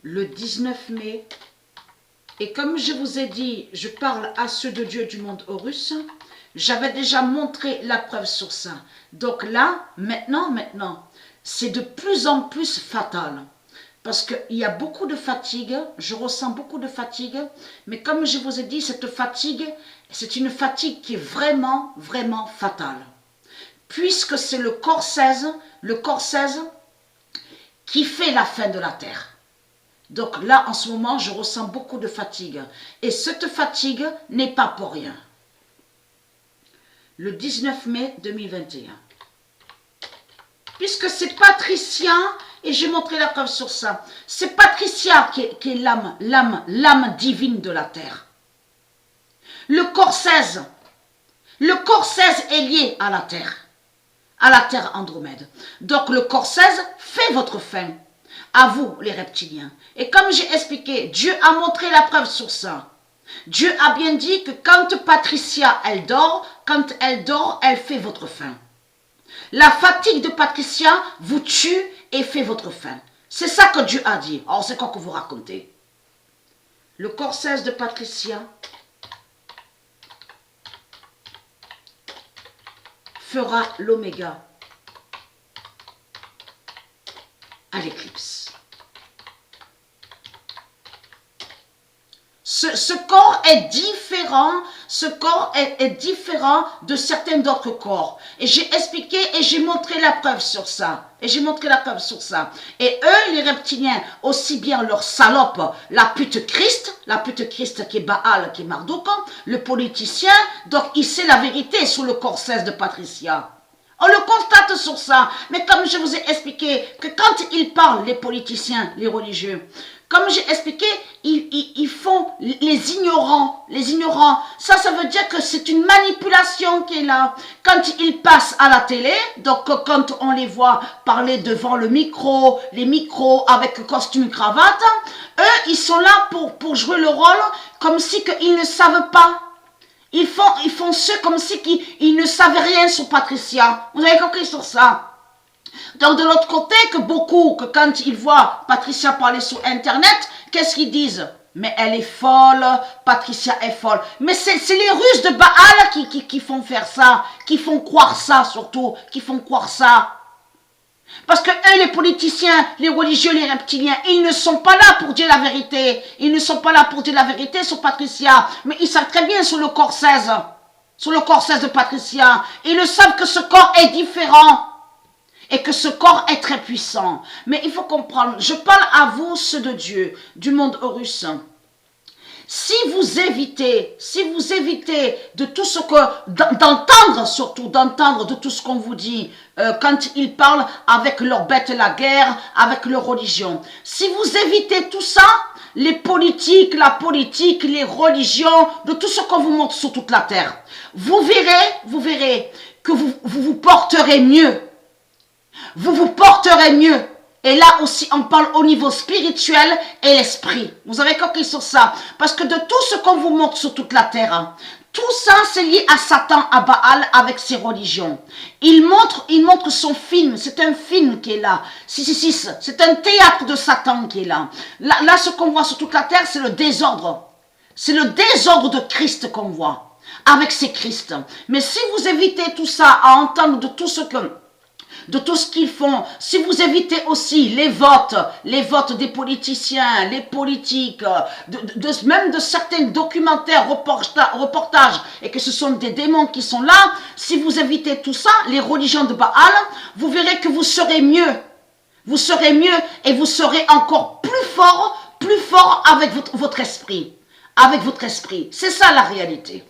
le 19 mai. Et comme je vous ai dit, je parle à ceux de Dieu du monde Horus. J'avais déjà montré la preuve sur ça. Donc là, maintenant, c'est de plus en plus fatal. Parce qu'il y a beaucoup de fatigue, je ressens beaucoup de fatigue. Mais comme je vous ai dit, cette fatigue, c'est une fatigue qui est vraiment, vraiment fatale. Puisque c'est le corps 16 qui fait la fin de la terre. Donc là, en ce moment, je ressens beaucoup de fatigue. Et cette fatigue n'est pas pour rien. Le 19 mai 2021. Puisque c'est Patricia, et j'ai montré la preuve sur ça, c'est Patricia qui est l'âme divine de la terre. Le corps 16 est lié à la terre Andromède. Donc le corps 16 fait votre fin. À vous, les reptiliens. Et comme j'ai expliqué, Dieu a montré la preuve sur ça. Dieu a bien dit que quand Patricia, elle dort, elle fait votre fin. La fatigue de Patricia vous tue et fait votre fin. C'est ça que Dieu a dit. Alors, c'est quoi que vous racontez? Le corps 16 de Patricia fera l'oméga à l'éclipse. Ce corps est différent de certains d'autres corps. Et j'ai expliqué et j'ai montré la preuve sur ça. Et eux, les reptiliens, aussi bien leur salope, la pute Christ qui est Baal, qui est Marduk, le politicien, donc il sait la vérité sur le corps 16 de Patricia. On le constate sur ça. Mais comme je vous ai expliqué que quand ils parlent, les politiciens, les religieux, comme j'ai expliqué, ils font les ignorants. Ça veut dire que c'est une manipulation qui est là. Quand ils passent à la télé, donc quand on les voit parler devant les micros avec costume cravate, eux, ils sont là pour jouer le rôle comme si qu'ils ne savent pas. Ils font ce comme si ils ne savaient rien sur Patricia. Vous avez compris sur ça? Donc de l'autre côté, que quand ils voient Patricia parler sur Internet, qu'est-ce qu'ils disent? Mais elle est folle, Patricia est folle. Mais c'est les Russes de Baal qui font faire ça, qui font croire ça surtout, Parce que eux, les politiciens, les religieux, les reptiliens, ils ne sont pas là pour dire la vérité. Ils ne sont pas là pour dire la vérité sur Patricia. Mais ils savent très bien sur le corps 16. Sur le corps 16 de Patricia. Ils le savent que ce corps est différent. Et que ce corps est très puissant. Mais il faut comprendre, je parle à vous, ceux de Dieu, du monde Horus. Si vous évitez de tout ce que, d'entendre de tout ce qu'on vous dit, quand ils parlent avec leurs bêtes la guerre, avec leur religion. Si vous évitez tout ça, les politiques, la politique, les religions, de tout ce qu'on vous montre sur toute la terre, vous verrez que vous porterez mieux. Vous vous porterez mieux. Et là aussi, on parle au niveau spirituel et l'esprit. Vous avez compris sur ça? Parce que de tout ce qu'on vous montre sur toute la terre, tout ça, c'est lié à Satan, à Baal, avec ses religions. Il montre son film. C'est un film qui est là. C'est un théâtre de Satan qui est là. Là, ce qu'on voit sur toute la terre, c'est le désordre. C'est le désordre de Christ qu'on voit. Avec ses Christ. Mais si vous évitez tout ça, à entendre de tout ce qu'ils font, si vous évitez aussi les votes des politiciens, les politiques, même de certains documentaires, reportages, et que ce sont des démons qui sont là, si vous évitez tout ça, les religions de Baal, vous verrez que vous serez mieux. Vous serez mieux et vous serez encore plus fort avec votre esprit. Avec votre esprit. C'est ça la réalité.